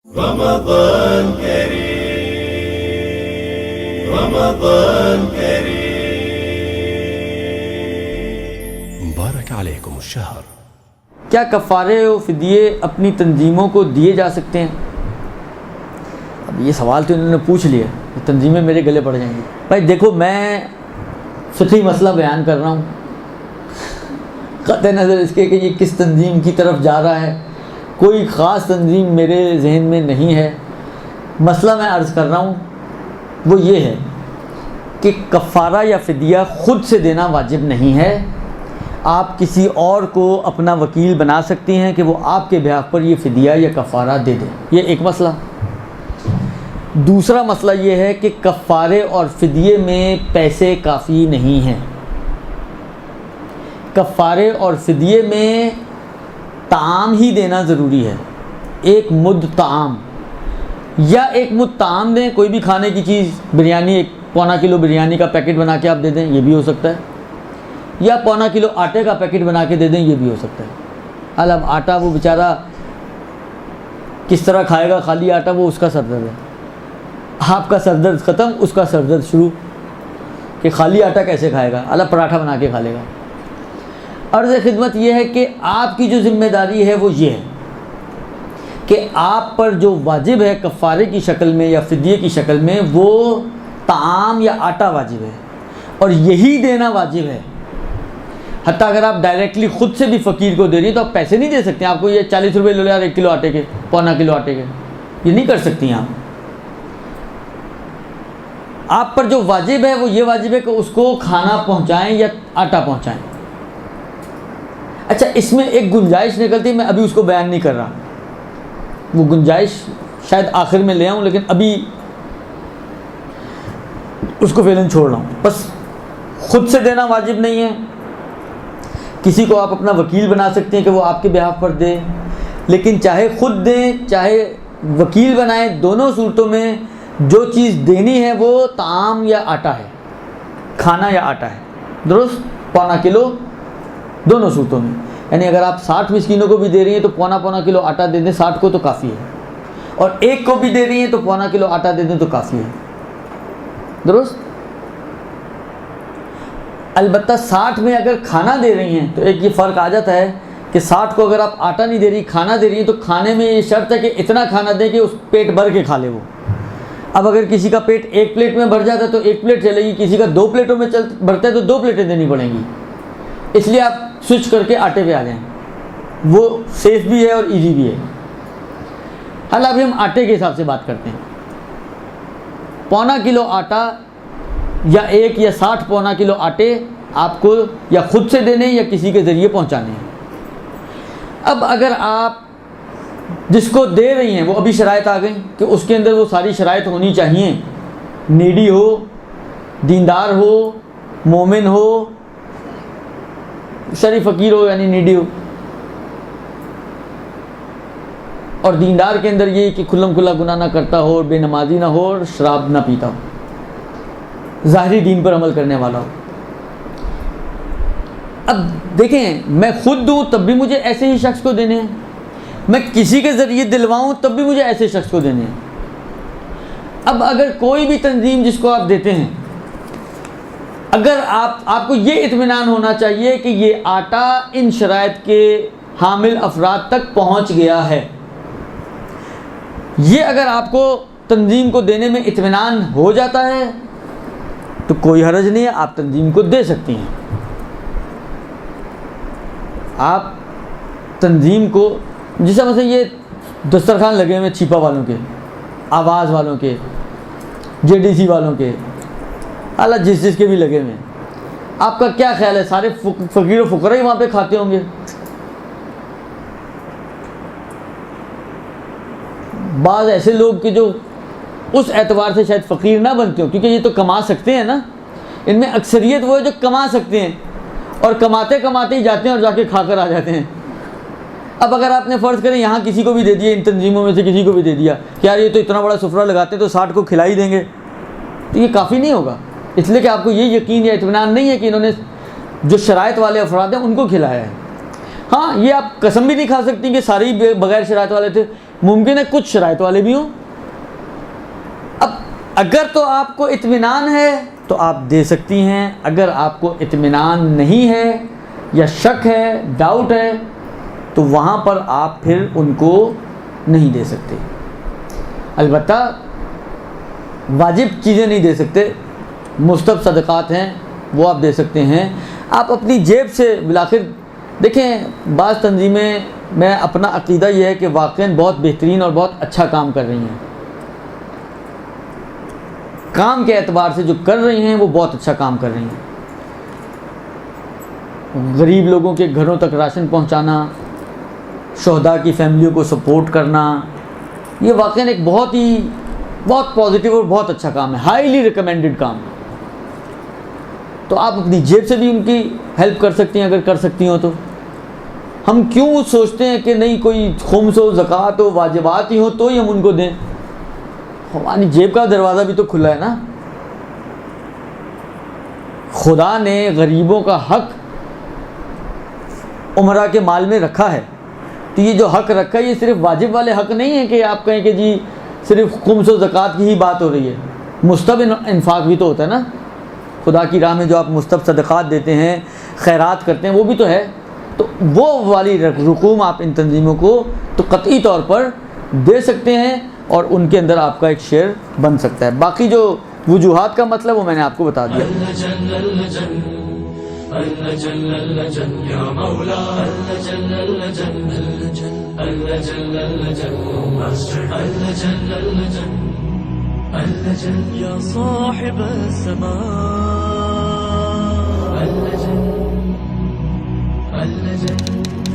رمضان كريم رمضان كريم بارك عليكم الشهر. کیا کفارے و فدیے اپنی تنظیموں کو دیے جا سکتے ہیں؟ اب یہ سوال تو انہوں نے پوچھ لیا کہ تنظیمیں میرے گلے پڑ جائیں گی. بھائی دیکھو، میں فقہی مسئلہ بیان کر رہا ہوں، قطع نظر اس کے کہ یہ کس تنظیم کی طرف جا رہا ہے، کوئی خاص تنظیم میرے ذہن میں نہیں ہے. مسئلہ میں عرض کر رہا ہوں وہ یہ ہے کہ کفارہ یا فدیہ خود سے دینا واجب نہیں ہے. آپ کسی اور کو اپنا وکیل بنا سکتی ہیں کہ وہ آپ کے بہاف پر یہ فدیہ یا کفارہ دے دیں. یہ ایک مسئلہ. دوسرا مسئلہ یہ ہے کہ کفارے اور فدیے میں پیسے کافی نہیں ہیں. کفارے اور فدیے میں طعام ہی دینا ضروری ہے. ایک مد طعام یا ایک مد طعام دیں، کوئی بھی کھانے کی چیز، بریانی، 1.25 کلو بریانی کا پیکٹ بنا کے آپ دے دیں، یہ بھی ہو سکتا ہے. یا 1.25 کلو آٹے کا پیکٹ بنا کے دے دیں، یہ بھی ہو سکتا ہے. اب آٹا وہ بیچارہ کس طرح کھائے گا خالی آٹا، وہ اس کا سردرد ہے. آپ کا سردرد ختم، اس کا سردرد شروع کہ خالی آٹا کیسے کھائے گا، پراٹھا بنا کے کھا لے گا. عرض خدمت یہ ہے کہ آپ کی جو ذمہ داری ہے وہ یہ ہے کہ آپ پر جو واجب ہے کفارے کی شکل میں یا فدیے کی شکل میں، وہ طعام یا آٹا واجب ہے اور یہی دینا واجب ہے. حتیٰ اگر آپ ڈائریکٹلی خود سے بھی فقیر کو دے رہی ہیں تو آپ پیسے نہیں دے سکتے. آپ کو یہ 40 روپے لے لو یار 1 کلو آٹے کے، 1.25 کلو آٹے کے، یہ نہیں کر سکتی آپ. آپ پر جو واجب ہے وہ یہ واجب ہے کہ اس کو کھانا پہنچائیں یا آٹا پہنچائیں. اچھا، اس میں ایک گنجائش نکلتی ہے، میں ابھی اس کو بیان نہیں کر رہا. وہ گنجائش شاید آخر میں لے آؤں، لیکن ابھی اس کو فعلاً چھوڑ رہا ہوں. بس خود سے دینا واجب نہیں ہے. کسی کو آپ اپنا وکیل بنا سکتے ہیں کہ وہ آپ کے بہاف پر دے، لیکن چاہے خود دیں چاہے وکیل بنائیں، دونوں صورتوں میں جو چیز دینی ہے وہ طعام یا آٹا ہے، کھانا یا آٹا ہے. درست؟ 1.25 کلو دونوں صورتوں میں. یعنی اگر آپ 60 مسکینوں کو بھی دے رہی ہیں تو 1.25 کلو آٹا دے دیں، 60 کو تو کافی ہے. اور ایک کو بھی دے رہی ہیں تو 1.25 کلو آٹا دے دیں تو کافی ہے. درست؟ البتہ 60 میں اگر کھانا دے رہی ہیں تو ایک یہ فرق آ جاتا ہے کہ 60 کو اگر آپ آٹا نہیں دے رہی، کھانا دے رہی ہیں، تو کھانے میں یہ شرط ہے کہ اتنا کھانا دیں کہ اس پیٹ بھر کے کھا لے وہ. اب اگر کسی کا پیٹ 1 پلیٹ میں بھر جاتا ہے تو 1 پلیٹ چلے گی، کسی کا 2 پلیٹوں میں بھرتا ہے تو 2 پلیٹیں دینی پڑیں گی. اس لیے آپ سوئچ کر کے آٹے پہ آ جائیں، وہ سیف بھی ہے اور ایزی بھی ہے. حالا ابھی ہم آٹے کے حساب سے بات کرتے ہیں. 1.25 کلو آٹا یا 1 یا 60 1.25 کلو آٹے آپ کو یا خود سے دینے یا کسی کے ذریعے پہنچانے ہیں. اب اگر آپ جس کو دے رہی ہیں وہ ابھی شرائط آ گئی کہ اس کے اندر وہ ساری شرائط ہونی چاہیے، نیڈی ہو، دیندار ہو، مومن ہو، شریف فقیر ہو یعنی نیڈی ہو. اور دیندار کے اندر یہ کہ کھلم کھلا گناہ نہ کرتا ہو، بے نمازی نہ ہو اور شراب نہ پیتا ہو، ظاہری دین پر عمل کرنے والا ہو. اب دیکھیں، میں خود دوں تب بھی مجھے ایسے ہی شخص کو دینے ہیں، میں کسی کے ذریعے دلواؤں تب بھی مجھے ایسے شخص کو دینے ہیں. اب اگر کوئی بھی تنظیم جس کو آپ دیتے ہیں، اگر آپ کو یہ اطمینان ہونا چاہیے کہ یہ آٹا ان شرائط کے حامل افراد تک پہنچ گیا ہے، یہ اگر آپ کو تنظیم کو دینے میں اطمینان ہو جاتا ہے تو کوئی حرج نہیں ہے، آپ تنظیم کو دے سکتی ہیں. آپ تنظیم کو، جیسا مثلا یہ دسترخوان لگے ہوئے چھیپا والوں کے، آواز والوں کے، JDC والوں کے، اللہ جس کے بھی لگے ہوئے ہیں، آپ کا کیا خیال ہے سارے فقیر و فقراء ہی وہاں پہ کھاتے ہوں گے؟ بعض ایسے لوگ کہ جو اس اعتبار سے شاید فقیر نہ بنتے ہوں، کیونکہ یہ تو کما سکتے ہیں نا. ان میں اکثریت وہ ہے جو کما سکتے ہیں اور کماتے کماتے ہی جاتے ہیں اور جا کے کھا کر آ جاتے ہیں. اب اگر آپ نے فرض کریں یہاں کسی کو بھی دے دیا، ان تنظیموں میں سے کسی کو بھی دے دیا کہ یار یہ تو اتنا بڑا سفرہ لگاتے ہیں تو 60 کو کھلا ہی دیں گے، تو یہ کافی نہیں ہوگا. اس لیے کہ آپ کو یہ یقین یا اطمینان نہیں ہے کہ انہوں نے جو شرائط والے افراد ہیں ان کو کھلایا ہے. ہاں، یہ آپ قسم بھی نہیں کھا سکتی کہ سارے ہی بغیر شرائط والے تھے. ممکن ہے کچھ شرائط والے بھی ہوں. اب اگر تو آپ کو اطمینان ہے تو آپ دے سکتی ہیں، اگر آپ کو اطمینان نہیں ہے یا شک ہے، ڈاؤٹ ہے، تو وہاں پر آپ پھر ان کو نہیں دے سکتے. البتہ واجب چیزیں نہیں دے سکتے، مستحب صدقات ہیں وہ آپ دے سکتے ہیں. آپ اپنی جیب سے بالآخر دیکھیں، بعض تنظیمیں، میں اپنا عقیدہ یہ ہے کہ واقعاً بہت بہترین اور بہت اچھا کام کر رہی ہیں. کام کے اعتبار سے جو کر رہی ہیں وہ بہت اچھا کام کر رہی ہیں. غریب لوگوں کے گھروں تک راشن پہنچانا، شہداء کی فیملیوں کو سپورٹ کرنا، یہ واقعاً ایک بہت پازیٹیو اور بہت اچھا کام ہے، ہائیلی ریکمینڈڈ کام. تو آپ اپنی جیب سے بھی ان کی ہیلپ کر سکتی ہیں اگر کر سکتی ہوں تو. ہم کیوں سوچتے ہیں کہ نہیں کوئی خمس ہو، زکوٰۃ ہو، واجبات ہی ہو تو ہی ہم ان کو دیں؟ ہماری جیب کا دروازہ بھی تو کھلا ہے نا. خدا نے غریبوں کا حق عمرہ کے مال میں رکھا ہے، تو یہ جو حق رکھا ہے یہ صرف واجب والے حق نہیں ہے کہ آپ کہیں کہ جی صرف خمس و زکوٰۃ کی ہی بات ہو رہی ہے. مستحب انفاق بھی تو ہوتا ہے نا. خدا کی راہ میں جو آپ مستحب صدقات دیتے ہیں، خیرات کرتے ہیں، وہ بھی تو ہے. تو وہ والی رقوم آپ ان تنظیموں کو تو قطعی طور پر دے سکتے ہیں اور ان کے اندر آپ کا ایک شیئر بن سکتا ہے. باقی جو وجوہات کا مطلب وہ میں نے آپ کو بتا دیا. يا صاحب السماء اللجن